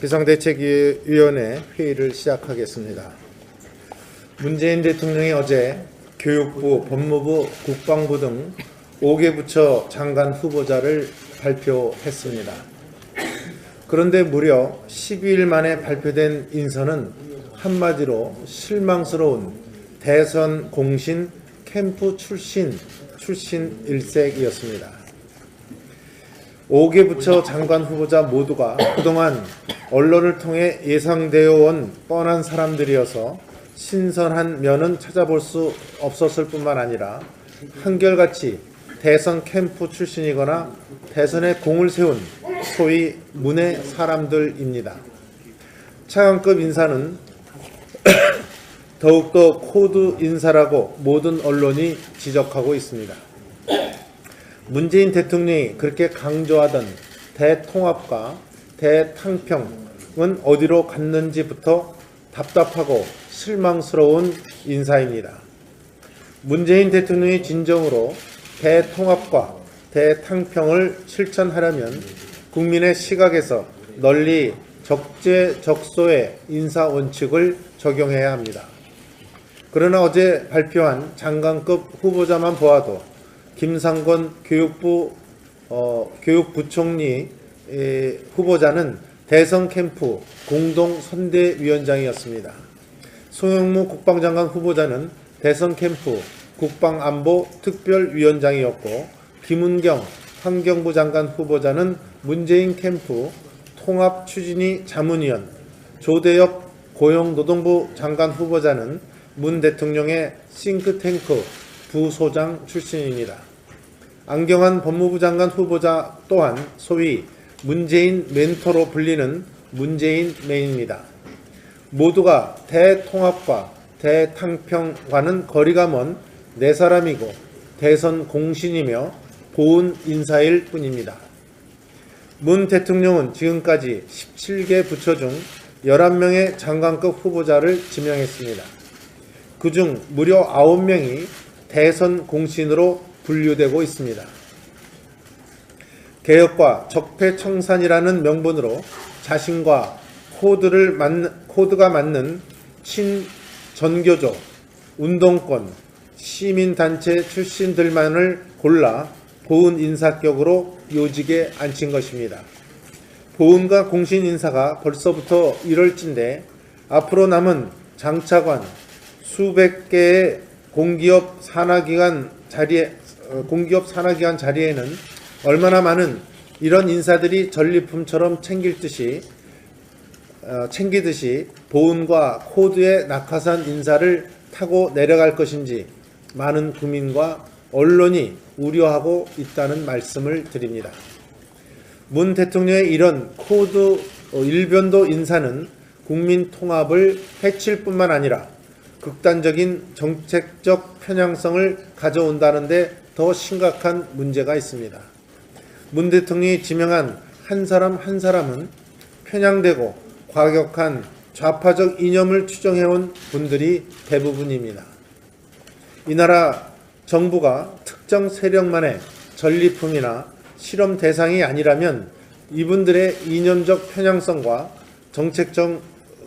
비상대책위원회 회의를 시작하겠습니다. 문재인 대통령이 어제 교육부, 법무부, 국방부 등 5개 부처 장관 후보자를 발표했습니다. 그런데 무려 12일 만에 발표된 인선은 한마디로 실망스러운 대선 공신 캠프 출신 일색이었습니다. 5개 부처 장관 후보자 모두가 그동안 언론을 통해 예상되어 온 뻔한 사람들이어서 신선한 면은 찾아볼 수 없었을 뿐만 아니라 한결같이 대선 캠프 출신이거나 대선에 공을 세운 소위 문의 사람들입니다. 차관급 인사는 더욱더 코드 인사라고 모든 언론이 지적하고 있습니다. 문재인 대통령이 그렇게 강조하던 대통합과 대탕평은 어디로 갔는지부터 답답하고 실망스러운 인사입니다. 문재인 대통령이 진정으로 대통합과 대탕평을 실천하려면 국민의 시각에서 널리 적재적소의 인사 원칙을 적용해야 합니다. 그러나 어제 발표한 장관급 후보자만 보아도 김상곤 교육부총리 후보자는 대선 캠프 공동선대위원장이었습니다. 송영무 국방장관 후보자는 대선 캠프 국방안보 특별위원장이었고, 김은경 환경부 장관 후보자는 문재인 캠프 통합추진위 자문위원, 조대엽 고용노동부 장관 후보자는 문 대통령의 싱크탱크 부소장 출신입니다. 안경환 법무부 장관 후보자 또한 소위 문재인 멘토로 불리는 문재인맨입니다. 모두가 대통합과 대탕평과는 거리가 먼 네 사람이고 대선 공신이며 보훈 인사일 뿐입니다. 문 대통령은 지금까지 17개 부처 중 11명의 장관급 후보자를 지명했습니다. 그중 무려 9명이 대선 공신으로 분류되고 있습니다. 개혁과 적폐청산이라는 명분으로 자신과 코드가 맞는 친전교조, 운동권, 시민단체 출신들만을 골라 보훈 인사격으로 요직에 앉힌 것입니다. 보훈과 공신 인사가 벌써부터 1월째인데 앞으로 남은 장차관 수백 개의 공기업 산하기관 자리에는 얼마나 많은 이런 인사들이 전리품처럼 챙기듯이 보훈과 코드의 낙하산 인사를 타고 내려갈 것인지 많은 국민과 언론이 우려하고 있다는 말씀을 드립니다. 문 대통령의 이런 코드 일변도 인사는 국민 통합을 해칠 뿐만 아니라 극단적인 정책적 편향성을 가져온다는 데 더 심각한 문제가 있습니다. 문 대통령이 지명한 한 사람 한 사람은 편향되고 과격한 좌파적 이념을 추정해온 분들이 대부분입니다. 이 나라 정부가 특정 세력만의 전리품이나 실험 대상이 아니라면 이분들의 이념적 편향성과 정책적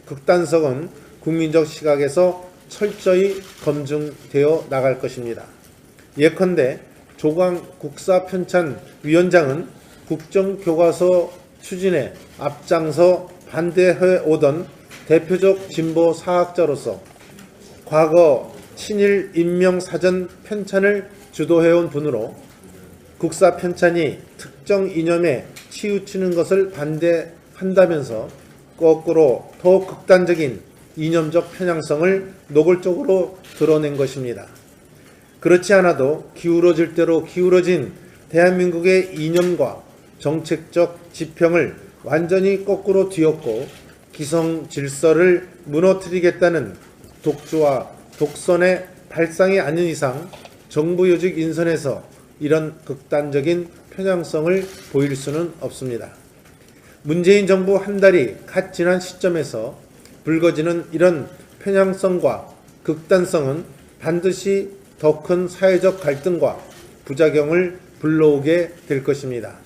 극단성은 국민적 시각에서 철저히 검증되어 나갈 것입니다. 예컨대 조광 국사편찬위원장은 국정교과서 추진에 앞장서 반대해 오던 대표적 진보 사학자로서 과거 친일 인명사전 편찬을 주도해온 분으로 국사 편찬이 특정 이념에 치우치는 것을 반대한다면서 거꾸로 더욱 극단적인 이념적 편향성을 노골적으로 드러낸 것입니다. 그렇지 않아도 기울어질 대로 기울어진 대한민국의 이념과 정책적 지평을 완전히 거꾸로 뒤엎고 기성 질서를 무너뜨리겠다는 독주와 독선의 발상이 아닌 이상 정부 요직 인선에서 이런 극단적인 편향성을 보일 수는 없습니다. 문재인 정부 한 달이 갓 지난 시점에서 불거지는 이런 편향성과 극단성은 반드시 더 큰 사회적 갈등과 부작용을 불러오게 될 것입니다.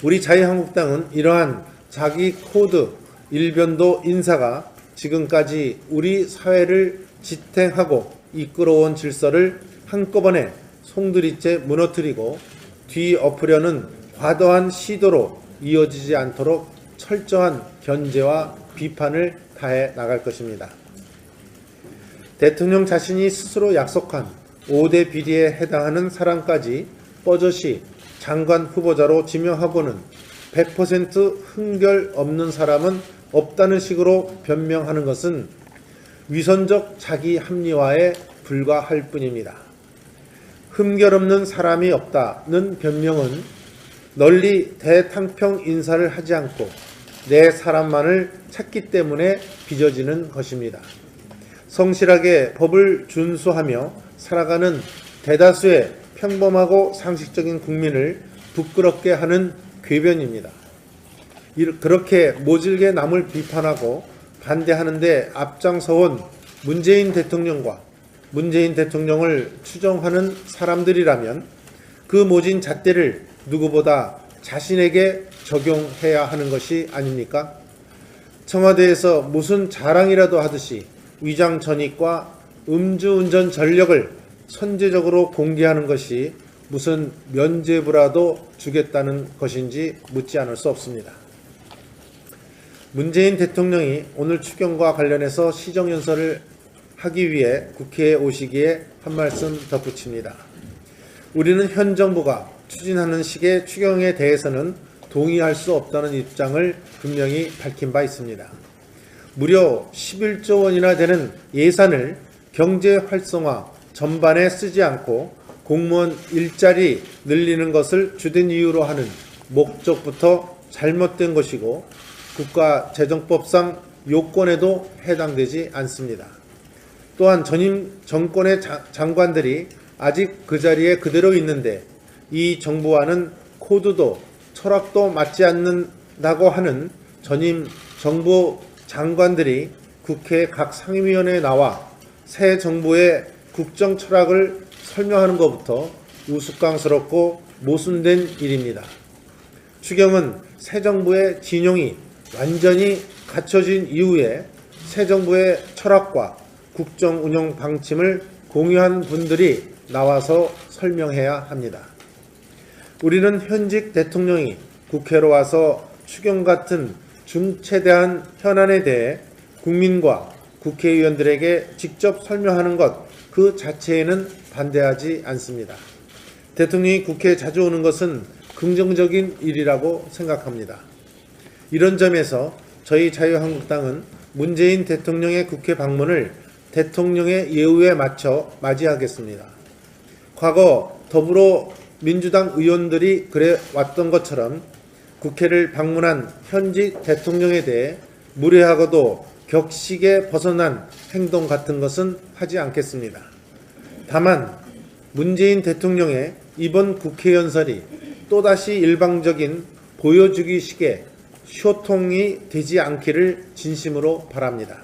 우리 자유한국당은 이러한 자기 코드, 일변도 인사가 지금까지 우리 사회를 지탱하고 이끌어온 질서를 한꺼번에 송두리째 무너뜨리고 뒤엎으려는 과도한 시도로 이어지지 않도록 철저한 견제와 비판을 다해 나갈 것입니다. 대통령 자신이 스스로 약속한 5대 비리에 해당하는 사람까지 뻐젓이 장관 후보자로 지명하고는 100% 흠결 없는 사람은 없다는 식으로 변명하는 것은 위선적 자기 합리화에 불과할 뿐입니다. 흠결 없는 사람이 없다는 변명은 널리 대탕평 인사를 하지 않고 내 사람만을 찾기 때문에 빚어지는 것입니다. 성실하게 법을 준수하며 살아가는 대다수의 평범하고 상식적인 국민을 부끄럽게 하는 궤변입니다. 그렇게 모질게 남을 비판하고 반대하는데 앞장서온 문재인 대통령과 문재인 대통령을 추종하는 사람들이라면 그 모진 잣대를 누구보다 자신에게 적용해야 하는 것이 아닙니까? 청와대에서 무슨 자랑이라도 하듯이 위장 전입과 음주운전 전력을 선제적으로 공개하는 것이 무슨 면죄부라도 주겠다는 것인지 묻지 않을 수 없습니다. 문재인 대통령이 오늘 추경과 관련해서 시정연설을 하기 위해 국회에 오시기에 한 말씀 덧붙입니다. 우리는 현 정부가 추진하는 식의 추경에 대해서는 동의할 수 없다는 입장을 분명히 밝힌 바 있습니다. 무려 11조 원이나 되는 예산을 경제 활성화 전반에 쓰지 않고 공무원 일자리 늘리는 것을 주된 이유로 하는 목적부터 잘못된 것이고 국가재정법상 요건에도 해당되지 않습니다. 또한 전임 정권의 장관들이 아직 그 자리에 그대로 있는데 이 정부와는 코드도 철학도 맞지 않는다고 하는 전임 정부 장관들이 국회 각 상임위원회에 나와 새 정부의 국정 철학을 설명하는 것부터 우스꽝스럽고 모순된 일입니다. 추경은 새 정부의 진용이 완전히 갖춰진 이후에 새 정부의 철학과 국정 운영 방침을 공유한 분들이 나와서 설명해야 합니다. 우리는 현직 대통령이 국회로 와서 추경 같은 중체대한 현안에 대해 국민과 국회의원들에게 직접 설명하는 것 그 자체에는 반대하지 않습니다. 대통령이 국회에 자주 오는 것은 긍정적인 일이라고 생각합니다. 이런 점에서 저희 자유한국당은 문재인 대통령의 국회 방문을 대통령의 예우에 맞춰 맞이하겠습니다. 과거 더불어민주당 의원들이 그래 왔던 것처럼 국회를 방문한 현직 대통령에 대해 무례하고도 격식에 벗어난 행동 같은 것은 하지 않겠습니다. 다만 문재인 대통령의 이번 국회 연설이 또다시 일방적인 보여주기식의 쇼통이 되지 않기를 진심으로 바랍니다.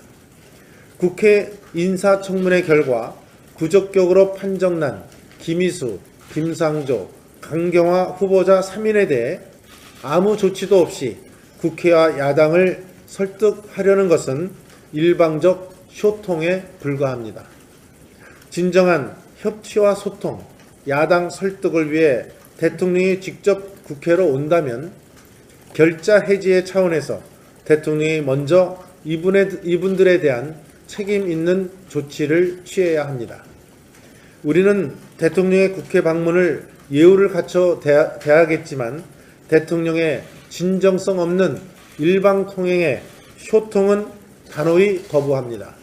국회 인사청문회 결과 부적격으로 판정난 김희수, 김상조, 강경화 후보자 3인에 대해 아무 조치도 없이 국회와 야당을 설득하려는 것은 일방적 쇼통에 불과합니다. 진정한 협치와 소통, 야당 설득을 위해 대통령이 직접 국회로 온다면 결자 해지의 차원에서 대통령이 먼저 이분들에 대한 책임 있는 조치를 취해야 합니다. 우리는 대통령의 국회 방문을 예우를 갖춰 대하겠지만 대통령의 진정성 없는 일방통행의 쇼통은 단호히 거부합니다.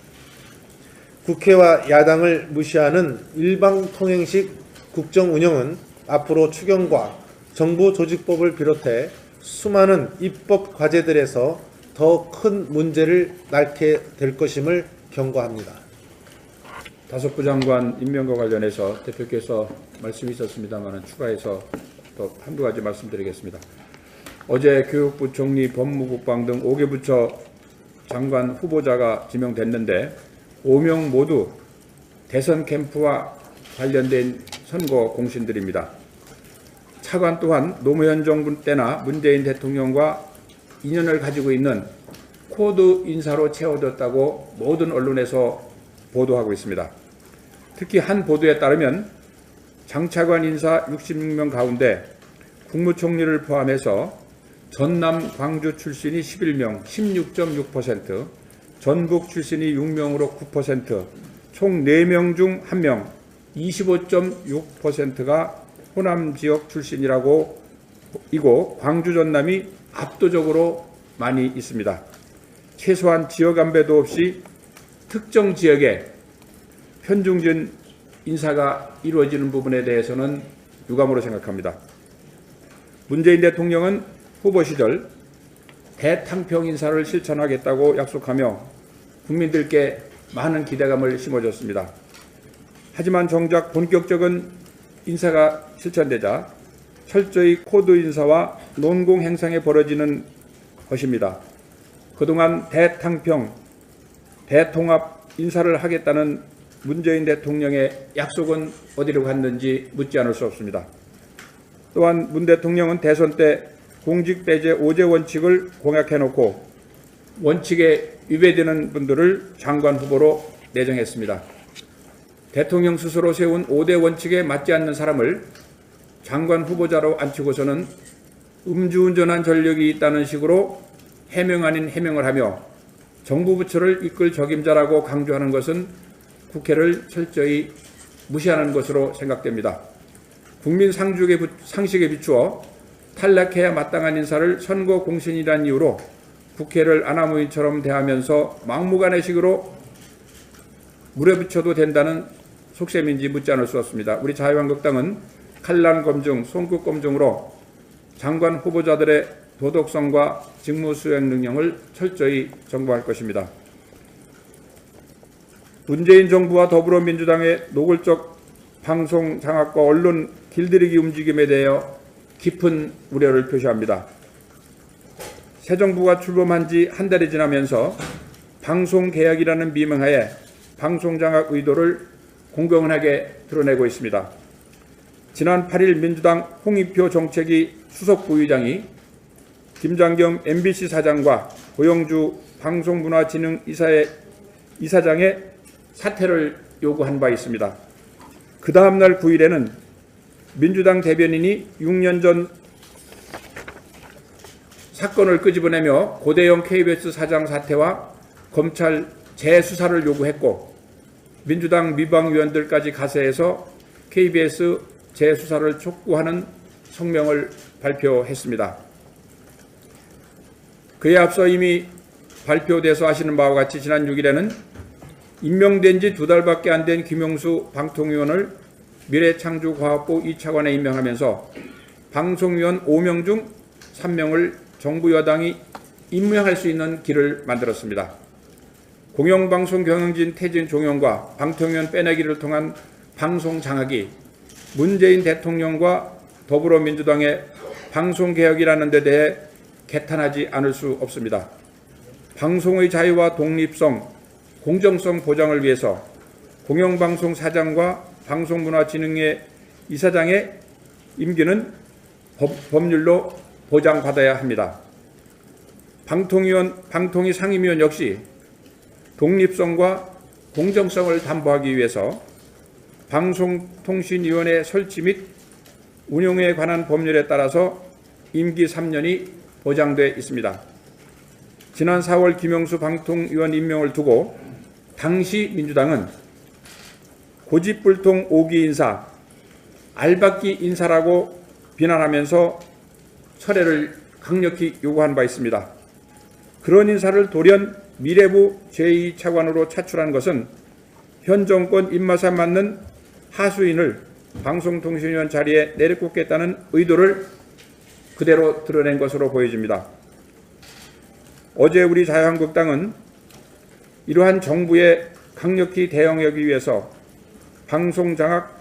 국회와 야당을 무시하는 일방통행식 국정운영은 앞으로 추경과 정부 조직법을 비롯해 수많은 입법 과제들에서 더 큰 문제를 낳게 될 것임을 경고합니다. 다섯부 장관 임명과 관련해서 대표께서 말씀이 있었습니다만 추가해서 또 한두 가지 말씀드리겠습니다. 어제 교육부, 총리, 법무국방 등 5개 부처 장관 후보자가 지명됐는데 5명 모두 대선 캠프와 관련된 선거 공신들입니다. 차관 또한 노무현 정부 때나 문재인 대통령과 인연을 가지고 있는 코드 인사로 채워졌다고 모든 언론에서 보도하고 있습니다. 특히 한 보도에 따르면 장차관 인사 66명 가운데 국무총리를 포함해서 전남 광주 출신이 11명, 16.6%, 전북 출신이 6명으로 9%, 총 4명 중 1명, 25.6%가 호남 지역 출신이라고 이고 광주 전남이 압도적으로 많이 있습니다. 최소한 지역 안배도 없이 특정 지역에 편중된 인사가 이루어지는 부분에 대해서는 유감으로 생각합니다. 문재인 대통령은 후보 시절 대탕평 인사를 실천하겠다고 약속하며 국민들께 많은 기대감을 심어줬습니다. 하지만 정작 본격적인 인사가 실천되자 철저히 코드 인사와 논공 행상에 벌어지는 것입니다. 그동안 대탕평, 대통합 인사를 하겠다는 문재인 대통령의 약속은 어디로 갔는지 묻지 않을 수 없습니다. 또한 문 대통령은 대선 때 공직배제 5제 원칙을 공약해놓고 원칙에 위배되는 분들을 장관 후보로 내정했습니다. 대통령 스스로 세운 5대 원칙에 맞지 않는 사람을 장관 후보자로 앉히고서는 음주운전한 전력이 있다는 식으로 해명 아닌 해명을 하며 정부 부처를 이끌 적임자라고 강조하는 것은 국회를 철저히 무시하는 것으로 생각됩니다. 국민 상식에 비추어 탈락해야 마땅한 인사를 선거 공신이라는 이유로 국회를 아나무인처럼 대하면서 막무가내식으로 물에 붙여도 된다는 속셈인지 묻지 않을 수 없습니다. 우리 자유한국당은 칼날 검증, 손끝 검증으로 장관 후보자들의 도덕성과 직무 수행 능력을 철저히 점검할 것입니다. 문재인 정부와 더불어민주당의 노골적 방송 장악과 언론 길들이기 움직임에 대하여 깊은 우려를 표시합니다. 새 정부가 출범한 지 한 달이 지나면서 방송개혁이라는 미명하에 방송장악 의도를 공공연하게 드러내고 있습니다. 지난 8일 민주당 홍익표 정책위 수석 부의장이 김장겸 MBC 사장과 고영주 방송문화진흥 이사장의 사퇴를 요구한 바 있습니다. 그 다음날 9일에는 민주당 대변인이 6년 전 사건을 끄집어내며 고대영 KBS 사장 사퇴와 검찰 재수사를 요구했고 민주당 미방위원들까지 가세해서 KBS 재수사를 촉구하는 성명을 발표했습니다. 그에 앞서 이미 발표돼서 아시는 바와 같이 지난 6일에는 임명된 지 2달밖에 안 된 김용수 방통위원을 미래창조과학부 2차관에 임명하면서 방송위원 5명 중 3명을 정부 여당이 임명할 수 있는 길을 만들었습니다. 공영방송 경영진 퇴진 종용과 방통위원 빼내기를 통한 방송 장악이 문재인 대통령과 더불어민주당의 방송개혁이라는 데 대해 개탄하지 않을 수 없습니다. 방송의 자유와 독립성, 공정성 보장을 위해서 공영방송 사장과 방송문화진흥회 이사장의 임기는 법률로 보장받아야 합니다. 방통위 상임위원 역시 독립성과 공정성을 담보하기 위해서 방송통신위원회 설치 및 운영에 관한 법률에 따라서 임기 3년이 보장돼 있습니다. 지난 4월 김용수 방통위원 임명을 두고 당시 민주당은 고집불통 5기 인사, 알박기 인사라고 비난하면서 철회를 강력히 요구한 바 있습니다. 그런 인사를 돌연 미래부 제2차관으로 차출한 것은 현 정권 입맛에 맞는 하수인을 방송통신위원 자리에 내려꽂겠다는 의도를 그대로 드러낸 것으로 보여집니다. 어제 우리 자유한국당은 이러한 정부에 강력히 대응하기 위해서 방송장악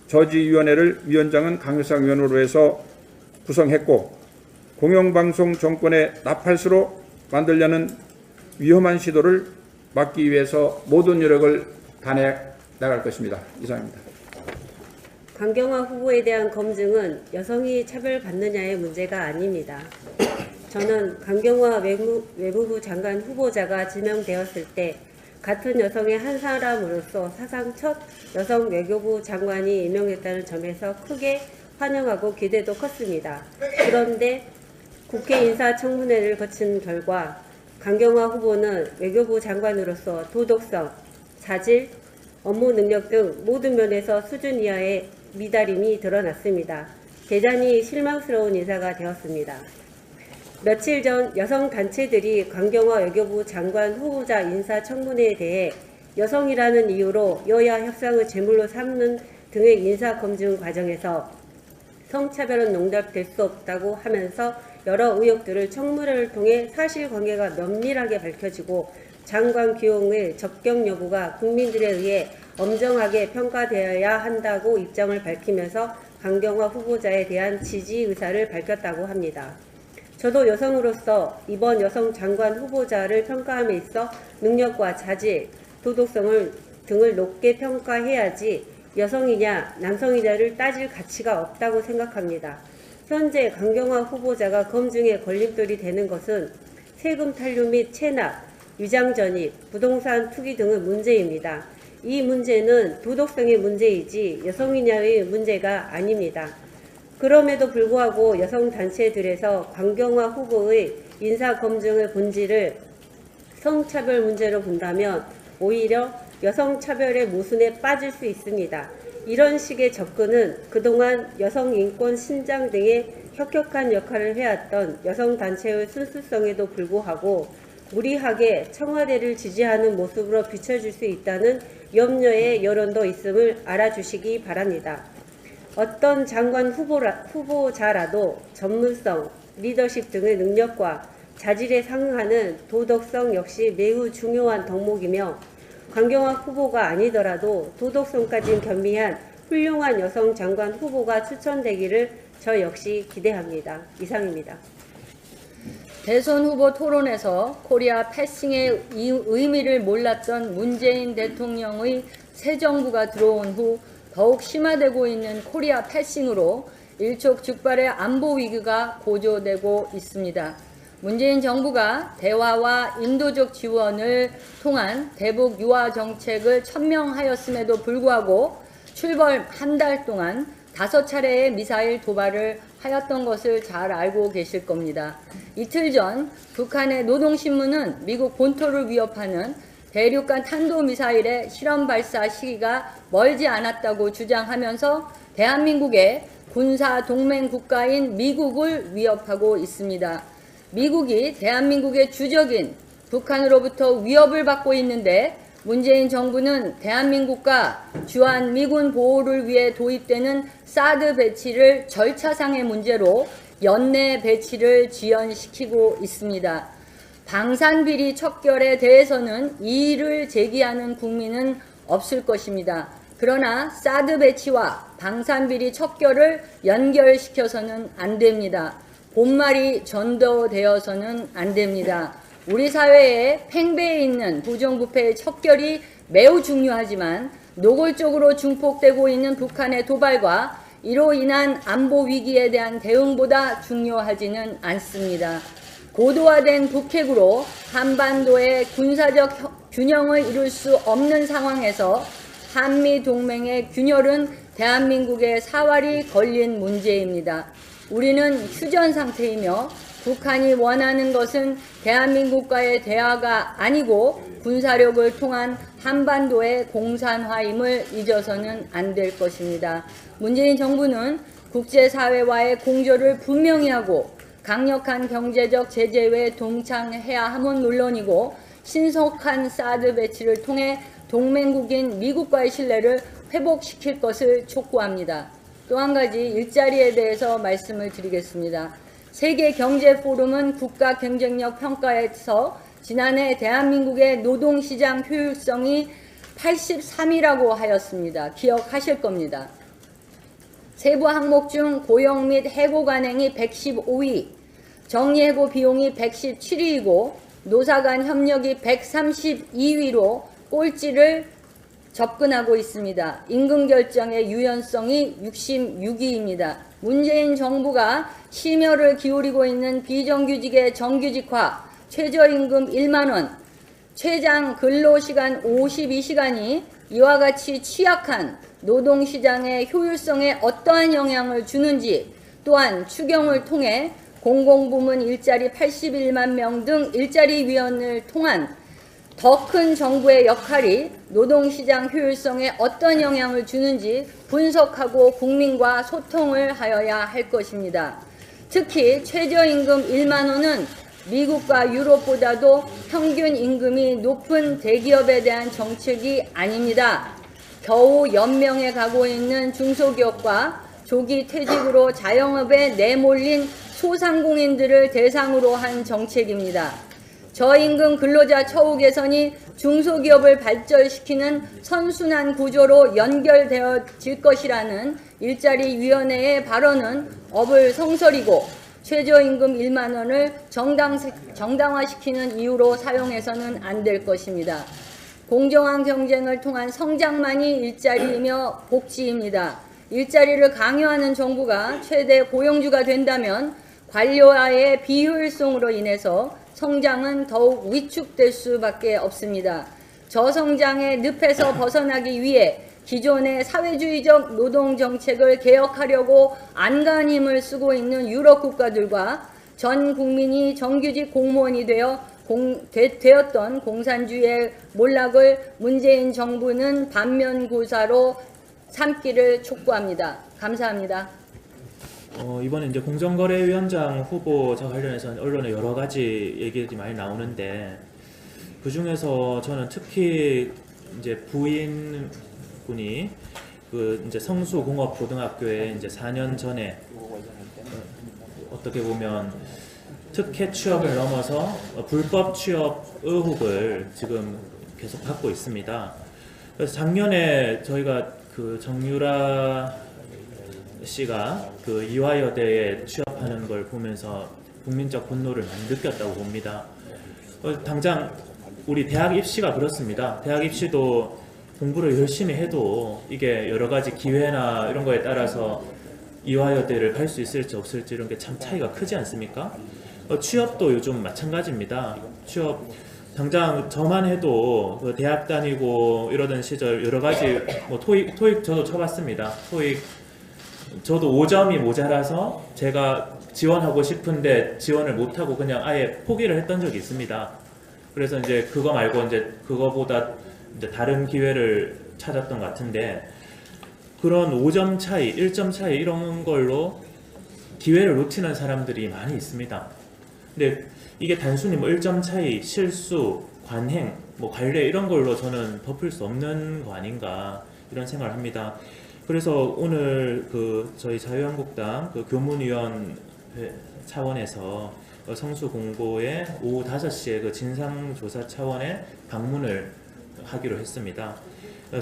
저지위원회를 위원장은 강효상 의원으로 해서 구성했고 공영방송 정권의 나팔수로 만들려는 위험한 시도를 막기 위해서 모든 노력을 다해 나갈 것입니다. 이상입니다. 강경화 후보에 대한 검증은 여성이 차별받느냐의 문제가 아닙니다. 저는 강경화 외무부 장관 후보자가 지명되었을 때 같은 여성의 한 사람으로서 사상 첫 여성 외교부 장관이 임명됐다는 점에서 크게 환영하고 기대도 컸습니다. 그런데 국회 인사청문회를 거친 결과 강경화 후보는 외교부 장관으로서 도덕성, 자질, 업무 능력 등 모든 면에서 수준 이하의 미달임이 드러났습니다. 대단히 실망스러운 인사가 되었습니다. 며칠 전 여성단체들이 강경화 외교부 장관 후보자 인사청문회에 대해 여성이라는 이유로 여야 협상을 제물로 삼는 등의 인사검증 과정에서 성차별은 용납될 수 없다고 하면서 여러 의혹들을 청문회를 통해 사실관계가 면밀하게 밝혀지고 장관 기용의 적격 여부가 국민들에 의해 엄정하게 평가되어야 한다고 입장을 밝히면서 강경화 후보자에 대한 지지 의사를 밝혔다고 합니다. 저도 여성으로서 이번 여성 장관 후보자를 평가함에 있어 능력과 자질, 도덕성을 등을 높게 평가해야지 여성이냐 남성이냐를 따질 가치가 없다고 생각합니다. 현재 강경화 후보자가 검증에 걸림돌이 되는 것은 세금 탈루 및 체납, 위장전입, 부동산 투기 등의 문제입니다. 이 문제는 도덕성의 문제이지 여성이냐의 문제가 아닙니다. 그럼에도 불구하고 여성단체들에서 강경화 후보의 인사검증의 본질을 성차별 문제로 본다면 오히려 여성차별의 모순에 빠질 수 있습니다. 이런 식의 접근은 그동안 여성인권 신장 등의 혁혁한 역할을 해왔던 여성단체의 순수성에도 불구하고 무리하게 청와대를 지지하는 모습으로 비춰질 수 있다는 염려의 여론도 있음을 알아주시기 바랍니다. 어떤 장관 후보자라도 전문성, 리더십 등의 능력과 자질에 상응하는 도덕성 역시 매우 중요한 덕목이며 강경화 후보가 아니더라도 도덕성까지 겸비한 훌륭한 여성 장관 후보가 추천되기를 저 역시 기대합니다. 이상입니다. 대선 후보 토론에서 코리아 패싱의 의미를 몰랐던 문재인 대통령의 새 정부가 들어온 후 더욱 심화되고 있는 코리아 패싱으로 일촉즉발의 안보 위기가 고조되고 있습니다. 문재인 정부가 대화와 인도적 지원을 통한 대북 유화 정책을 천명하였음에도 불구하고 출범 한 달 동안 5차례의 미사일 도발을 하였던 것을 잘 알고 계실 겁니다. 이틀 전 북한의 노동신문은 미국 본토를 위협하는 대륙간 탄도미사일의 실험 발사 시기가 멀지 않았다고 주장하면서 대한민국의 군사 동맹 국가인 미국을 위협하고 있습니다. 미국이 대한민국의 주적인 북한으로부터 위협을 받고 있는데 문재인 정부는 대한민국과 주한미군 보호를 위해 도입되는 사드 배치를 절차상의 문제로 연내 배치를 지연시키고 있습니다. 방산비리 척결에 대해서는 이의를 제기하는 국민은 없을 것입니다. 그러나 사드 배치와 방산비리 척결을 연결시켜서는 안 됩니다. 본말이 전도되어서는 안 됩니다. 우리 사회에 팽배해 있는 부정부패의 척결이 매우 중요하지만 노골적으로 중폭되고 있는 북한의 도발과 이로 인한 안보 위기에 대한 대응보다 중요하지는 않습니다. 고도화된 북핵으로 한반도의 군사적 균형을 이룰 수 없는 상황에서 한미동맹의 균열은 대한민국의 사활이 걸린 문제입니다. 우리는 휴전 상태이며 북한이 원하는 것은 대한민국과의 대화가 아니고 군사력을 통한 한반도의 공산화임을 잊어서는 안 될 것입니다. 문재인 정부는 국제사회와의 공조를 분명히 하고 강력한 경제적 제재에 동참해야 함은 물론이고 신속한 사드 배치를 통해 동맹국인 미국과의 신뢰를 회복시킬 것을 촉구합니다. 또 한 가지 일자리에 대해서 말씀을 드리겠습니다. 세계경제포럼은 국가 경쟁력 평가에서 지난해 대한민국의 노동시장 효율성이 83위라고 하였습니다. 기억하실 겁니다. 세부 항목 중 고용 및 해고 간행이 115위, 정리해고 비용이 117위이고 노사 간 협력이 132위로 꼴찌를 접근하고 있습니다. 임금 결정의 유연성이 66위입니다. 문재인 정부가 심혈을 기울이고 있는 비정규직의 정규직화, 최저임금 1만원, 최장 근로시간 52시간이 이와 같이 취약한 노동시장의 효율성에 어떠한 영향을 주는지, 또한 추경을 통해 공공부문 일자리 81만 명 등 일자리위원회를 통한 더 큰 정부의 역할이 노동시장 효율성에 어떤 영향을 주는지 분석하고 국민과 소통을 하여야 할 것입니다. 특히 최저임금 1만 원은 미국과 유럽보다도 평균 임금이 높은 대기업에 대한 정책이 아닙니다. 겨우 연명해 가고 있는 중소기업과 조기 퇴직으로 자영업에 내몰린 소상공인들을 대상으로 한 정책입니다. 저임금 근로자 처우 개선이 중소기업을 발전시키는 선순환 구조로 연결되어질 것이라는 일자리위원회의 발언은 어불성설이고 최저임금 1만 원을 정당화시키는 이유로 사용해서는 안 될 것입니다. 공정한 경쟁을 통한 성장만이 일자리이며 복지입니다. 일자리를 강요하는 정부가 최대 고용주가 된다면 관료와의 비효율성으로 인해서 성장은 더욱 위축될 수밖에 없습니다. 저성장의 늪에서 벗어나기 위해 기존의 사회주의적 노동정책을 개혁하려고 안간 힘을 쓰고 있는 유럽 국가들과 전 국민이 정규직 공무원이 되었던 공산주의의 몰락을 문재인 정부는 반면교사로 삼기를 촉구합니다. 감사합니다. 이번에 이제 공정거래위원장 후보자 관련해서 언론에 여러 가지 얘기들이 많이 나오는데, 그 중에서 저는 특히 이제 부인분이 그 이제 성수공업고등학교에 이제 4년 전에 어떻게 보면 특혜 취업을 넘어서 불법 취업 의혹을 지금 계속 받고 있습니다. 그래서 작년에 저희가 그 정유라 씨가 그 이화여대에 취업하는 걸 보면서 국민적 분노를 많이 느꼈다고 봅니다. 당장 우리 대학 입시가 그렇습니다. 대학 입시도 공부를 열심히 해도 이게 여러 가지 기회나 이런 거에 따라서 이화여대를 갈 수 있을지 없을지 이런 게 참 차이가 크지 않습니까? 취업도 요즘 마찬가지입니다. 취업 당장 저만 해도 그 대학 다니고 이러던 시절 여러 가지 뭐 토익 저도 쳐봤습니다. 토익 저도 5점이 모자라서 제가 지원하고 싶은데 지원을 못하고 그냥 아예 포기를 했던 적이 있습니다. 그래서 이제 그거 말고 이제 그거보다 이제 다른 기회를 찾았던 것 같은데, 그런 5점 차이, 1점 차이 이런 걸로 기회를 놓치는 사람들이 많이 있습니다. 근데 이게 단순히 뭐 1점 차이, 실수, 관행, 뭐 관례 이런 걸로 저는 덮을 수 없는 거 아닌가 이런 생각을 합니다. 그래서 오늘 그 저희 자유한국당 그 교문위원 차원에서 성수공고에 오후 5시에 그 진상조사 차원의 방문을 하기로 했습니다.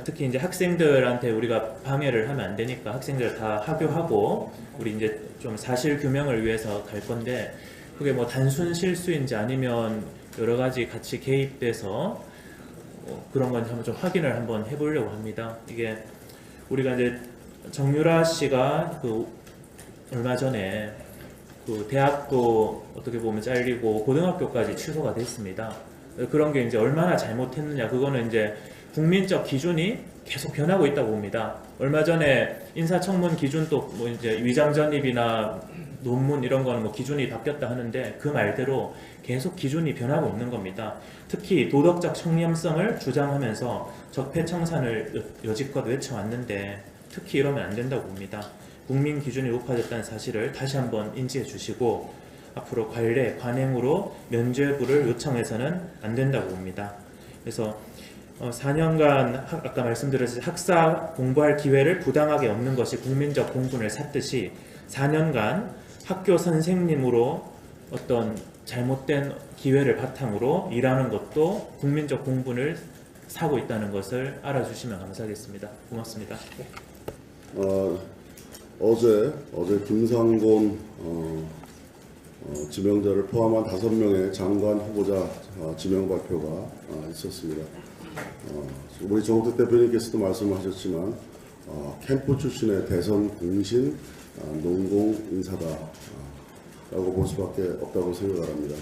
특히 이제 학생들한테 우리가 방해를 하면 안 되니까 학생들 다 하교하고 우리 이제 좀 사실 규명을 위해서 갈 건데, 그게 뭐 단순 실수인지 아니면 여러 가지 같이 개입돼서 그런 건지 한번 좀 확인을 한번 해보려고 합니다. 이게 우리가 이제 정유라 씨가 그 얼마 전에 그 대학도 어떻게 보면 잘리고 고등학교까지 취소가 됐습니다. 그런 게 이제 얼마나 잘못했느냐, 그거는 이제 국민적 기준이 계속 변하고 있다고 봅니다. 얼마 전에 인사청문 기준도 뭐 이제 위장 전입이나 논문 이런 거는 뭐 기준이 바뀌었다 하는데 그 말대로 계속 기준이 변하고 있는 겁니다. 특히 도덕적 청렴성을 주장하면서 적폐청산을 여지껏 외쳐왔는데 특히 이러면 안 된다고 봅니다. 국민 기준이 높아졌다는 사실을 다시 한번 인지해 주시고 앞으로 관례, 관행으로 면죄부를 요청해서는 안 된다고 봅니다. 그래서 4년간 아까 말씀드렸듯이 학사 공부할 기회를 부당하게 얻는 것이 국민적 공분을 샀듯이 4년간 학교 선생님으로 어떤 잘못된 기회를 바탕으로 일하는 것도 국민적 공분을 사고 있다는 것을 알아주시면 감사하겠습니다. 고맙습니다. 어제 김상곤 지명자를 포함한 5명의 장관 후보자 지명 발표가 있었습니다. 우리 정호택 대표님께서도 말씀하셨지만 캠프 출신의 대선 공신 농공 인사다라고 볼 수밖에 없다고 생각을 합니다.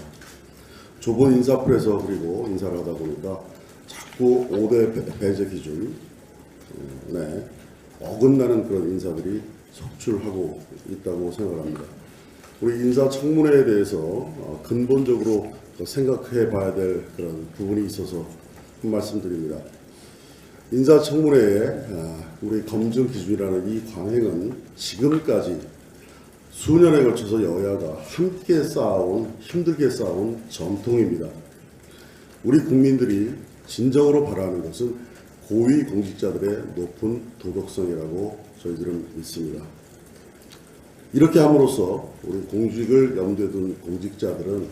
좁은 인사풀에서 그리고 인사를 하다 보니까 자꾸 5대 배제 기준에 어긋나는 그런 인사들이 속출하고 있다고 생각합니다. 우리 인사청문회에 대해서 근본적으로 생각해 봐야 될 그런 부분이 있어서 한 말씀 드립니다. 인사청문회의 우리 검증 기준이라는 이 관행은 지금까지 수년에 걸쳐서 여야가 함께 쌓아온, 힘들게 쌓아온 전통입니다. 우리 국민들이 진정으로 바라는 것은 고위 공직자들의 높은 도덕성이라고 저희들은 믿습니다. 이렇게 함으로써 우리 공직을 염두에 둔 공직자들은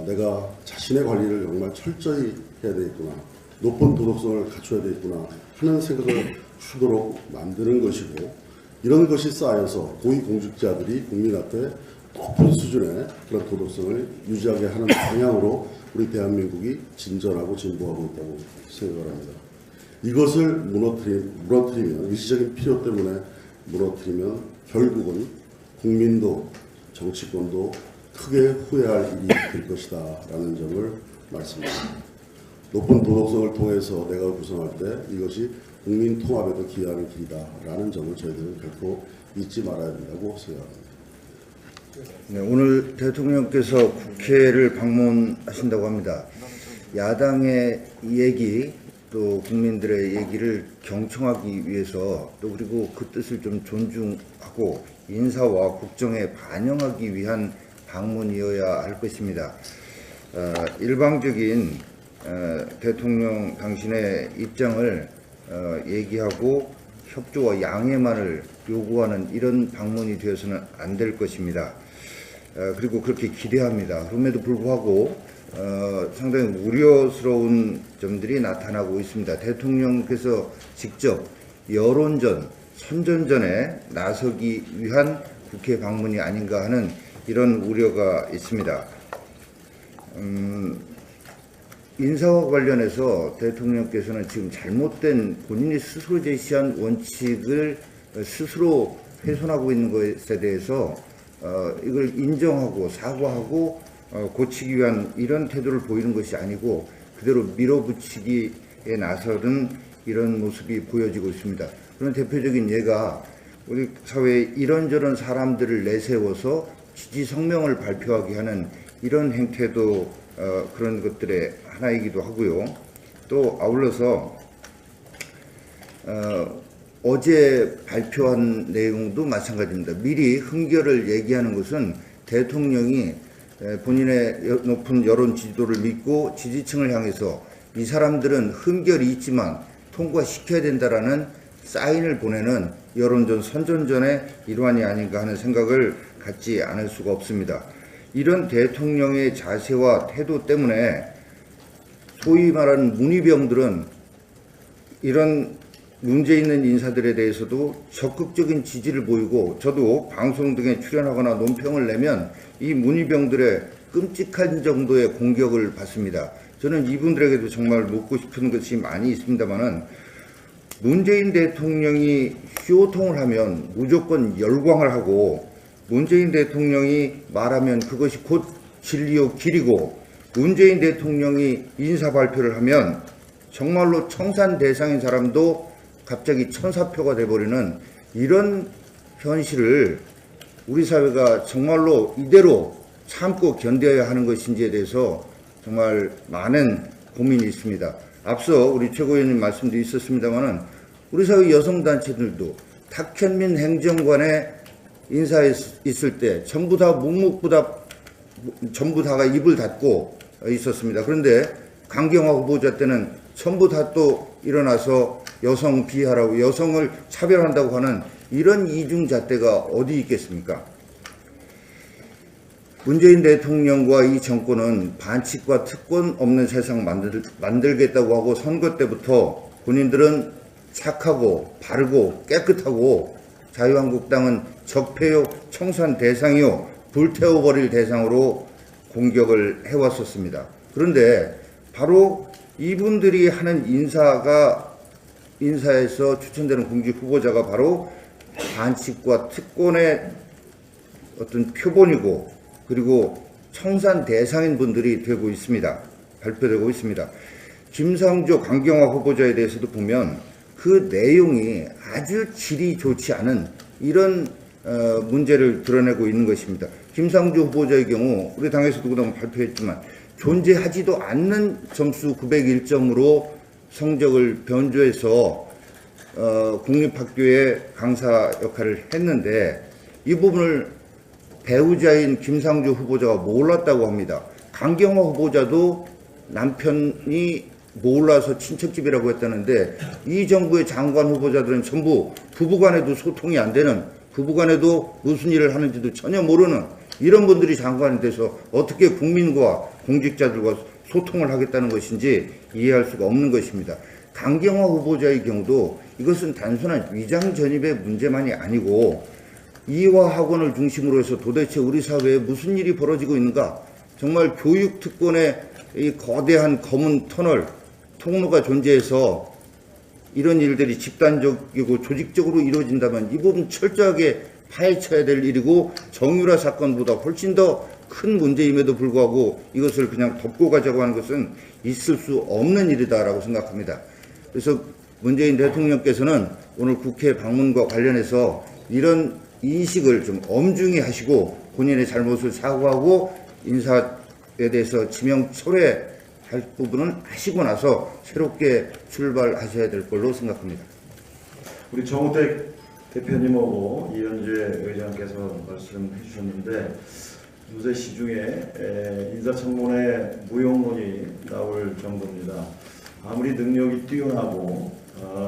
내가 자신의 관리를 정말 철저히 해야 되겠구나, 높은 도덕성을 갖춰야 되겠구나 하는 생각을 하도록 만드는 것이고, 이런 것이 쌓여서 고위 공직자들이 국민 앞에 높은 수준의 그런 도덕성을 유지하게 하는 방향으로 우리 대한민국이 진전하고 진보하고 있다고 생각을 합니다. 이것을 무너뜨리면, 일시적인 필요 때문에 무너뜨리면 결국은 국민도 정치권도 크게 후회할 일이 될 것이다 라는 점을 말씀드립니다. 높은 도덕성을 통해서 내가 구성할 때 이것이 국민 통합에도 기여하는 길이다 라는 점을 저희들은 결코 잊지 말아야 된다고 생각합니다. 네, 오늘 대통령께서 국회를 방문하신다고 합니다. 야당의 얘기, 또 국민들의 얘기를 경청하기 위해서, 또 그리고 그 뜻을 좀 존중하고 인사와 국정에 반영하기 위한 방문이어야 할 것입니다. 일방적인 대통령 당신의 입장을 얘기하고 협조와 양해만을 요구하는 이런 방문이 되어서는 안 될 것입니다. 그리고 그렇게 기대합니다. 그럼에도 불구하고 상당히 우려스러운 점들이 나타나고 있습니다. 대통령께서 직접 여론전, 선전전에 나서기 위한 국회 방문이 아닌가 하는 이런 우려가 있습니다. 인사와 관련해서 대통령께서는 지금 잘못된 본인이 스스로 제시한 원칙을 스스로 훼손하고 있는 것에 대해서 이걸 인정하고 사과하고 고치기 위한 이런 태도를 보이는 것이 아니고 그대로 밀어붙이기에 나서는 이런 모습이 보여지고 있습니다. 그런 대표적인 예가 우리 사회에 이런저런 사람들을 내세워서 지지 성명을 발표하게 하는 이런 행태도 그런 것들의 하나이기도 하고요. 또 아울러서 어제 발표한 내용도 마찬가지입니다. 미리 흠결을 얘기하는 것은 대통령이 본인의 높은 여론 지지도를 믿고 지지층을 향해서 이 사람들은 흠결이 있지만 통과시켜야 된다라는 사인을 보내는 여론전, 선전전의 일환이 아닌가 하는 생각을 갖지 않을 수가 없습니다. 이런 대통령의 자세와 태도 때문에 소위 말하는 문희병들은 이런 문제 있는 인사들에 대해서도 적극적인 지지를 보이고, 저도 방송 등에 출연하거나 논평을 내면 이 문희병들의 끔찍한 정도의 공격을 받습니다. 저는 이분들에게도 정말 묻고 싶은 것이 많이 있습니다만은, 문재인 대통령이 쇼통을 하면 무조건 열광을 하고, 문재인 대통령이 말하면 그것이 곧 진리요 길이고, 문재인 대통령이 인사 발표를 하면 정말로 청산 대상인 사람도 갑자기 천사표가 돼버리는 이런 현실을 우리 사회가 정말로 이대로 참고 견뎌야 하는 것인지에 대해서 정말 많은 고민이 있습니다. 앞서 우리 최고위원님 말씀도 있었습니다만은 우리 사회 여성단체들도 탁현민 행정관의 인사에 있을 때 전부 다 전부 다가 입을 닫고 있었습니다. 그런데 강경화 후보자 때는 전부 다 또 일어나서 여성 비하라고, 여성을 차별한다고 하는 이런 이중잣대가 어디 있겠습니까? 문재인 대통령과 이 정권은 반칙과 특권 없는 세상 만들겠다고 하고, 선거 때부터 본인들은 착하고 바르고 깨끗하고 자유한국당은 적폐요, 청산 대상이요, 불태워버릴 대상으로 공격을 해왔었습니다. 그런데 바로 이분들이 하는 인사가 인사에서 추천되는 공직 후보자가 바로 반칙과 특권의 어떤 표본이고 그리고 청산 대상인 분들이 되고 있습니다. 발표되고 있습니다. 김상조, 강경화 후보자에 대해서도 보면 그 내용이 아주 질이 좋지 않은 이런 문제를 드러내고 있는 것입니다. 김상조 후보자의 경우 우리 당에서도 그동안 발표했지만 존재하지도 않는 점수 901점으로 성적을 변조해서 국립학교의 강사 역할을 했는데 이 부분을 배우자인 김상조 후보자가 몰랐다고 합니다. 강경화 후보자도 남편이 몰라서 친척집이라고 했다는데 이 정부의 장관 후보자들은 전부 부부간에도 소통이 안 되는, 부부간에도 무슨 일을 하는지도 전혀 모르는 이런 분들이 장관이 돼서 어떻게 국민과 공직자들과 소통을 하겠다는 것인지 이해할 수가 없는 것입니다. 강경화 후보자의 경우도 이것은 단순한 위장 전입의 문제만이 아니고 이화학원을 중심으로 해서 도대체 우리 사회에 무슨 일이 벌어지고 있는가, 정말 교육 특권의 이 거대한 검은 터널, 통로가 존재해서 이런 일들이 집단적이고 조직적으로 이루어진다면 이 부분 철저하게 파헤쳐야 될 일이고 정유라 사건보다 훨씬 더 큰 문제임에도 불구하고 이것을 그냥 덮고 가자고 하는 것은 있을 수 없는 일이다라고 생각합니다. 그래서 문재인 대통령께서는 오늘 국회 방문과 관련해서 이런 인식을 좀 엄중히 하시고 본인의 잘못을 사과하고 인사에 대해서 지명 철회할 부분은 하시고 나서 새롭게 출발하셔야 될 걸로 생각합니다. 우리 정우택 대표님하고 이현재 의장께서 말씀해 주셨는데 요새 시중에 인사청문회 무용론이 나올 정도입니다. 아무리 능력이 뛰어나고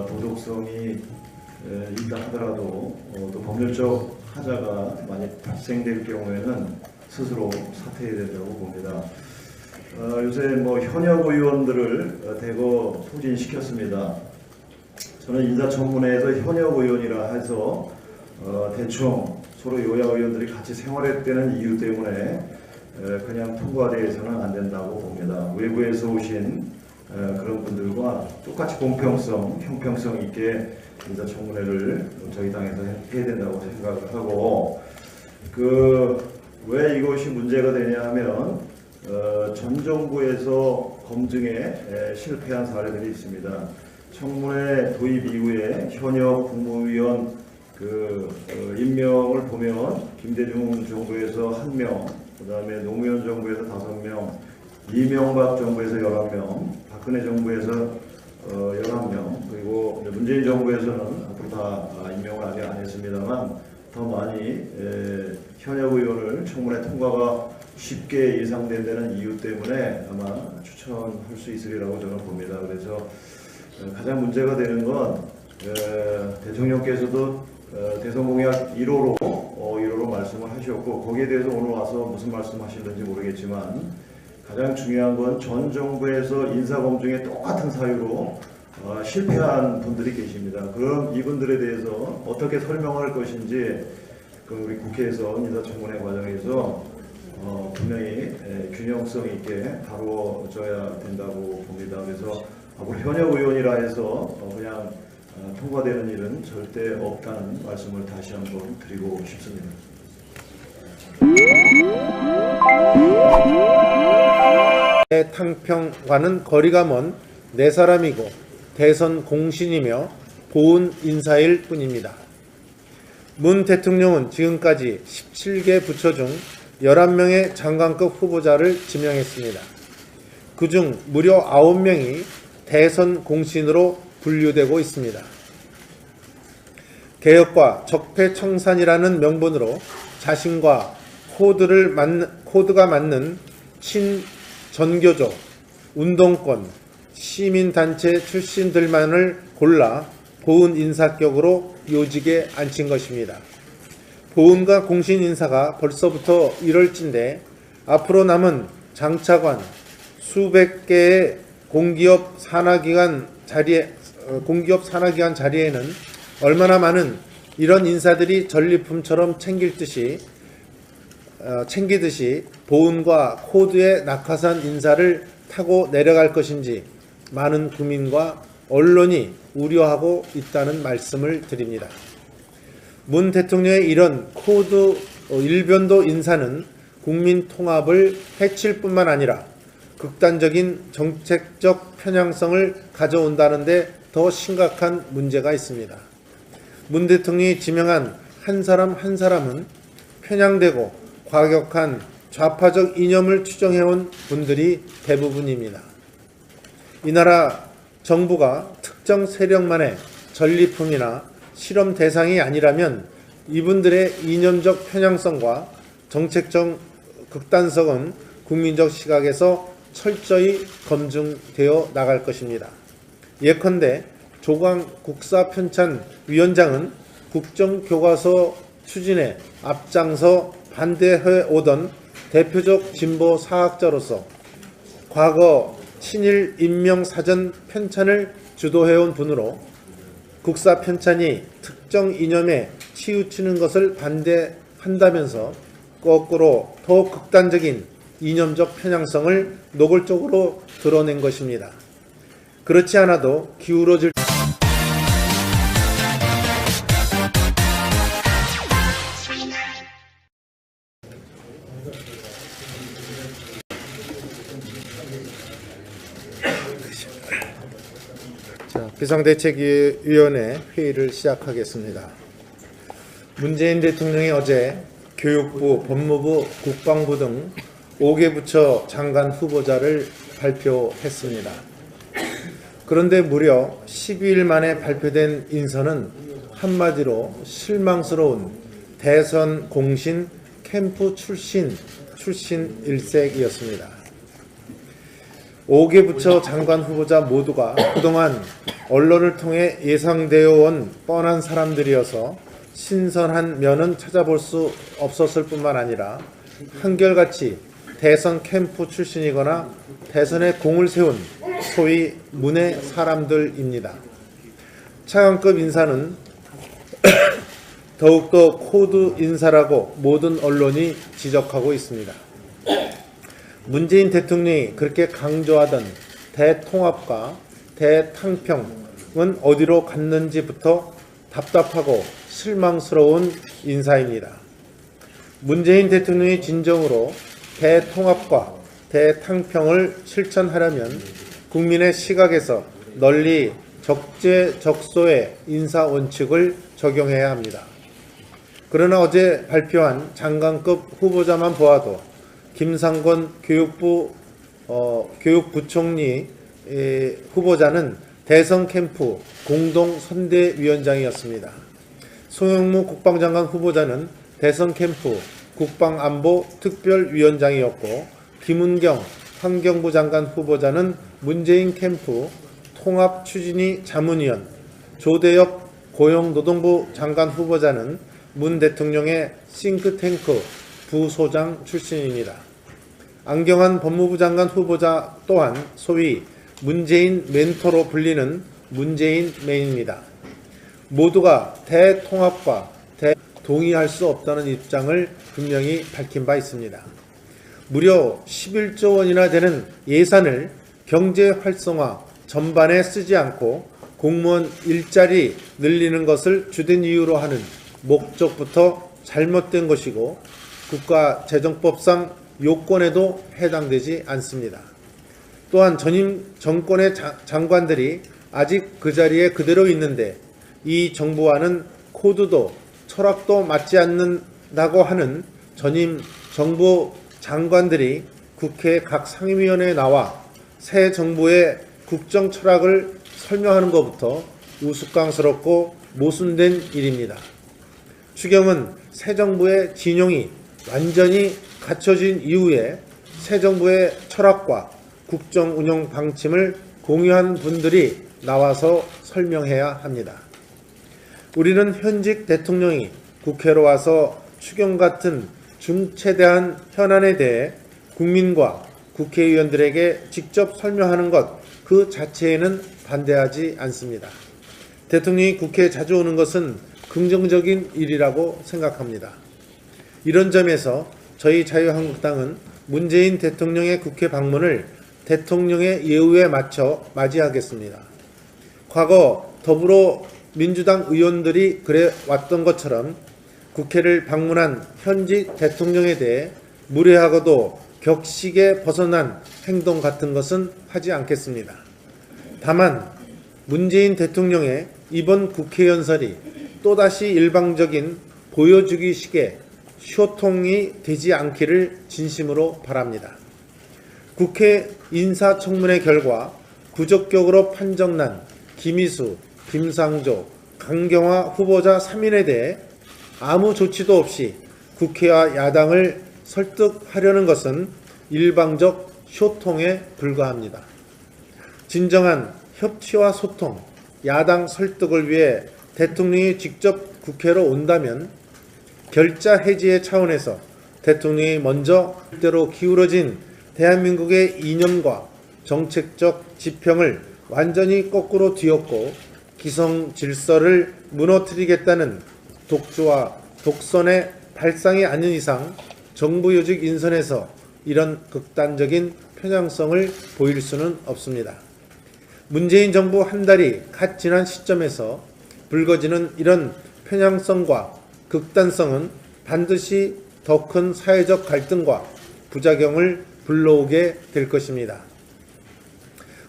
도덕성이 있다 하더라도 또 법률적 하자가 만약 발생될 경우에는 스스로 사퇴해야 된다고 봅니다. 요새 현역 의원들을 대거 소진시켰습니다. 저는 인사청문회에서 현역 의원이라 해서 대충 서로 여야 의원들이 같이 생활했다는 이유 때문에 그냥 통과돼서는 안 된다고 봅니다. 외부에서 오신 그런 분들과 똑같이 공평성, 형평성 있게 인사청문회를 저희 당에서 해야 된다고 생각을 하고, 왜 이것이 문제가 되냐 하면 전 정부에서 검증에 실패한 사례들이 있습니다. 청문회 도입 이후에 현역 국무위원 임명을 보면 김대중 정부에서 1명, 그 다음에 노무현 정부에서 5명, 이명박 정부에서 11명, 박근혜 정부에서 11명, 그리고 문재인 정부에서는 앞으로 다 임명을 아직 안 했습니다만 더 많이 현역 의원을 청문회 통과가 쉽게 예상된다는 이유 때문에 아마 추천할 수 있으리라고 저는 봅니다. 그래서 가장 문제가 되는 건 대통령께서도 대선 공약 1호로 말씀을 하셨고 거기에 대해서 오늘 와서 무슨 말씀하시는지 모르겠지만 가장 중요한 건 전 정부에서 인사검증에 똑같은 사유로 실패한 분들이 계십니다. 그럼 이분들에 대해서 어떻게 설명할 것인지 우리 국회에서 인사청문회 과정에서 분명히 균형성 있게 다뤄져야 된다고 봅니다. 그래서 앞으로 현역 의원이라 해서 그냥 통과되는 일은 절대 없다는 말씀을 다시 한번 드리고 싶습니다. 탕평과는 거리가 먼 네 사람이고 대선 공신이며 고운 인사일 뿐입니다. 문 대통령은 지금까지 17개 부처 중 11명의 장관급 후보자를 지명했습니다. 그중 무려 9명이 대선 공신으로 분류되고 있습니다. 개혁과 적폐청산이라는 명분으로 자신과 코드가 맞는 친전교조, 운동권, 시민단체 출신들만을 골라 보훈 인사격으로 요직에 앉힌 것입니다. 보훈과 공신 인사가 벌써부터 1월째인데 앞으로 남은 장차관 수백 개의 공기업 산하기관 자리에는 얼마나 많은 이런 인사들이 전리품처럼 챙기듯이 보훈과 코드의 낙하산 인사를 타고 내려갈 것인지 많은 국민과 언론이 우려하고 있다는 말씀을 드립니다. 문 대통령의 이런 코드 일변도 인사는 국민 통합을 해칠 뿐만 아니라 극단적인 정책적 편향성을 가져온다는 데 더 심각한 문제가 있습니다. 문 대통령이 지명한 한 사람 한 사람은 편향되고 과격한 좌파적 이념을 추정해온 분들이 대부분입니다. 이 나라 정부가 특정 세력만의 전리품이나 실험 대상이 아니라면 이분들의 이념적 편향성과 정책적 극단성은 국민적 시각에서 철저히 검증되어 나갈 것입니다. 예컨대 조광 국사편찬위원장은 국정교과서 추진에 앞장서 반대해 오던 대표적 진보 사학자로서 과거 친일 인명사전 편찬을 주도해온 분으로 국사 편찬이 특정 이념에 치우치는 것을 반대한다면서 거꾸로 더 극단적인 이념적 편향성을 노골적으로 드러낸 것입니다. 그렇지 않아도 기울어질 비상대책위원회 회의를 시작하겠습니다. 문재인 대통령이 어제 교육부, 법무부, 국방부 등 5개 부처 장관 후보자를 발표했습니다. 그런데 무려 12일 만에 발표된 인선은 한마디로 실망스러운 대선 공신 캠프 출신 일색이었습니다. 5개 부처 장관 후보자 모두가 그동안 언론을 통해 예상되어 온 뻔한 사람들이어서 신선한 면은 찾아볼 수 없었을 뿐만 아니라 한결같이 대선 캠프 출신이거나 대선에 공을 세운 소위 문의 사람들입니다. 차관급 인사는 더욱더 코드 인사라고 모든 언론이 지적하고 있습니다. 문재인 대통령이 그렇게 강조하던 대통합과 대탕평은 어디로 갔는지부터 답답하고 실망스러운 인사입니다. 문재인 대통령이 진정으로 대통합과 대탕평을 실천하려면 국민의 시각에서 널리 적재적소의 인사 원칙을 적용해야 합니다. 그러나 어제 발표한 장관급 후보자만 보아도 김상곤 교육부총리 후보자는 대선 캠프 공동선대위원장이었습니다. 송영무 국방장관 후보자는 대선 캠프 국방안보 특별위원장이었고 김은경 환경부 장관 후보자는 문재인 캠프 통합추진위 자문위원, 조대엽 고용노동부 장관 후보자는 문 대통령의 싱크탱크 부소장 출신입니다. 안경환 법무부 장관 후보자 또한 소위 문재인 멘토로 불리는 문재인맨입니다. 모두가 대통합과 동의할 수 없다는 입장을 분명히 밝힌 바 있습니다. 무려 11조 원이나 되는 예산을 경제 활성화 전반에 쓰지 않고 공무원 일자리 늘리는 것을 주된 이유로 하는 목적부터 잘못된 것이고 국가재정법상 요건에도 해당되지 않습니다. 또한 전임 정권의 장관들이 아직 그 자리에 그대로 있는데 이 정부와는 코드도 철학도 맞지 않는다고 하는 전임 정부 장관들이 국회 각 상임위원회에 나와 새 정부의 국정 철학을 설명하는 것부터 우스꽝스럽고 모순된 일입니다. 추경은 새 정부의 진용이 완전히 갖춰진 이후에 새 정부의 철학과 국정 운영 방침을 공유한 분들이 나와서 설명해야 합니다. 우리는 현직 대통령이 국회로 와서 추경 같은 중체대한 현안에 대해 국민과 국회의원들에게 직접 설명하는 것 그 자체에는 반대하지 않습니다. 대통령이 국회에 자주 오는 것은 긍정적인 일이라고 생각합니다. 이런 점에서 저희 자유한국당은 문재인 대통령의 국회 방문을 대통령의 예우에 맞춰 맞이하겠습니다. 과거 더불어민주당 의원들이 그래 왔던 것처럼 국회를 방문한 현지 대통령에 대해 무례하고도 격식에 벗어난 행동 같은 것은 하지 않겠습니다. 다만 문재인 대통령의 이번 국회 연설이 또다시 일방적인 보여주기식의 쇼통이 되지 않기를 진심으로 바랍니다. 국회 인사청문회 결과 부적격으로 판정난 김희수, 김상조, 강경화 후보자 3인에 대해 아무 조치도 없이 국회와 야당을 설득하려는 것은 일방적 쇼통에 불과합니다. 진정한 협치와 소통, 야당 설득을 위해 대통령이 직접 국회로 온다면 결자 해지의 차원에서 대통령이 먼저 뜻대로 기울어진 대한민국의 이념과 정책적 지평을 완전히 거꾸로 뒤엎고 기성 질서를 무너뜨리겠다는 독주와 독선의 발상이 아닌 이상 정부 요직 인선에서 이런 극단적인 편향성을 보일 수는 없습니다. 문재인 정부 한 달이 갓 지난 시점에서 불거지는 이런 편향성과 극단성은 반드시 더 큰 사회적 갈등과 부작용을 불러오게 될 것입니다.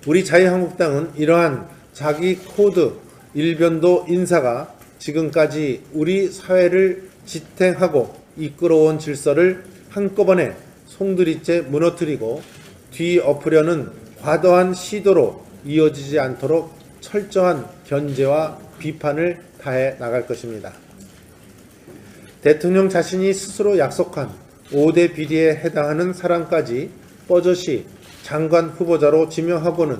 우리 자유한국당은 이러한 자기 코드 일변도 인사가 지금까지 우리 사회를 지탱하고 이끌어온 질서를 한꺼번에 송두리째 무너뜨리고 뒤엎으려는 과도한 시도로 이어지지 않도록 철저한 견제와 비판을 다해 나갈 것입니다. 대통령 자신이 스스로 약속한 5대 비리에 해당하는 사람까지 뻐젓이 장관 후보자로 지명하고는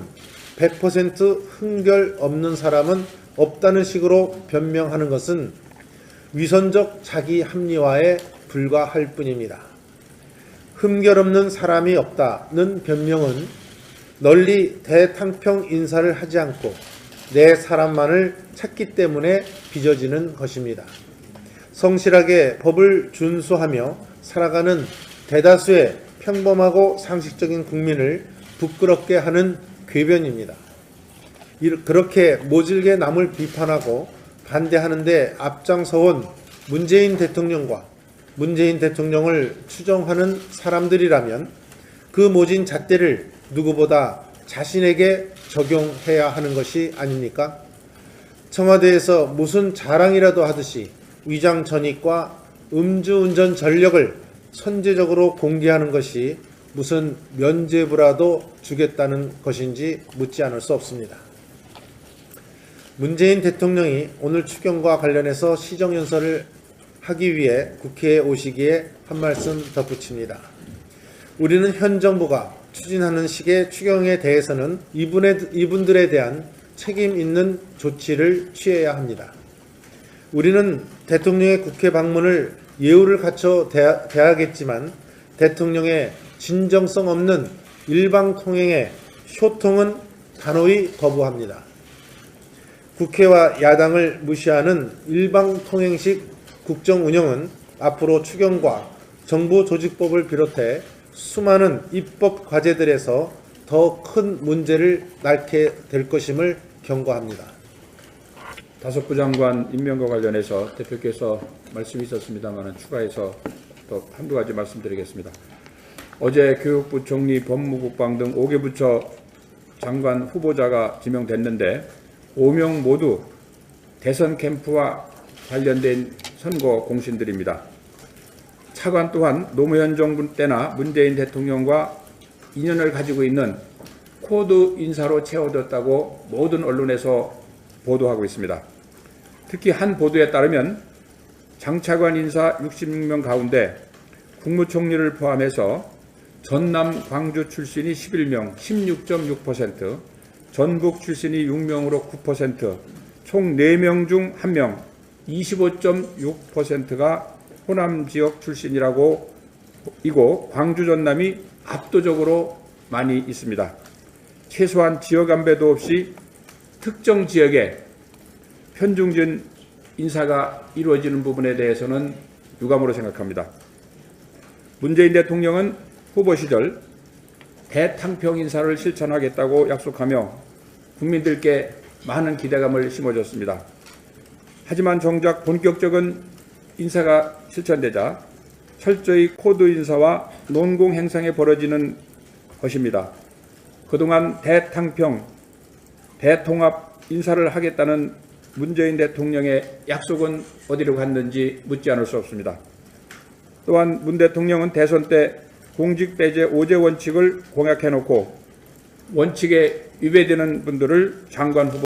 100% 흠결 없는 사람은 없다는 식으로 변명하는 것은 위선적 자기 합리화에 불과할 뿐입니다. 흠결 없는 사람이 없다는 변명은 널리 대탕평 인사를 하지 않고 내 사람만을 찾기 때문에 빚어지는 것입니다. 성실하게 법을 준수하며 살아가는 대다수의 평범하고 상식적인 국민을 부끄럽게 하는 궤변입니다. 그렇게 모질게 남을 비판하고 반대하는데 앞장서온 문재인 대통령과 문재인 대통령을 추종하는 사람들이라면 그 모진 잣대를 누구보다 자신에게 적용해야 하는 것이 아닙니까? 청와대에서 무슨 자랑이라도 하듯이 위장 전입과 음주운전 전력을 선제적으로 공개하는 것이 무슨 면죄부라도 주겠다는 것인지 묻지 않을 수 없습니다. 문재인 대통령이 오늘 추경과 관련해서 시정연설을 하기 위해 국회에 오시기에 한 말씀 덧붙입니다. 우리는 현 정부가 추진하는 식의 추경에 대해서는 이분들에 대한 책임 있는 조치를 취해야 합니다. 우리는 대통령의 국회 방문을 예우를 갖춰 대하겠지만 대통령의 진정성 없는 일방통행의 쇼통은 단호히 거부합니다. 국회와 야당을 무시하는 일방통행식 국정운영은 앞으로 추경과 정부조직법을 비롯해 수많은 입법 과제들에서 더 큰 문제를 낳게 될 것임을 경고합니다. 다섯부 장관 임명과 관련해서 대표께서 말씀이 있었습니다만 추가해서 또 한두 가지 말씀드리겠습니다. 어제 교육부, 총리, 법무국방 등 5개 부처 장관 후보자가 지명됐는데 5명 모두 대선 캠프와 관련된 선거 공신들입니다. 차관 또한 노무현 정부 때나 문재인 대통령과 인연을 가지고 있는 코드 인사로 채워졌다고 모든 언론에서 보도하고 있습니다. 특히 한 보도에 따르면 장차관 인사 66명 가운데 국무총리를 포함해서 전남 광주 출신이 11명, 16.6%, 전북 출신이 6명으로 9%, 총 4명 중 1명, 25.6%가 호남 지역 출신이라고 이고 광주 전남이 압도적으로 많이 있습니다. 최소한 지역 안배도 없이 특정 지역에 편중진 인사가 이루어지는 부분에 대해서는 유감으로 생각합니다. 문재인 대통령은 후보 시절 대탕평 인사를 실천하겠다고 약속하며 국민들께 많은 기대감을 심어줬습니다. 하지만 정작 본격적인 인사가 실천되자 철저히 코드 인사와 논공 행상에 벌어지는 것입니다. 그동안 대탕평, 대통합 인사를 하겠다는 문재인 대통령의 약속은 어디로 갔는지 묻지 않을 수 없습니다. 또한 문 대통령은 대선 때 공직 배제 5제 원칙을 공약해놓고 원칙에 위배되는 분들을 장관 후보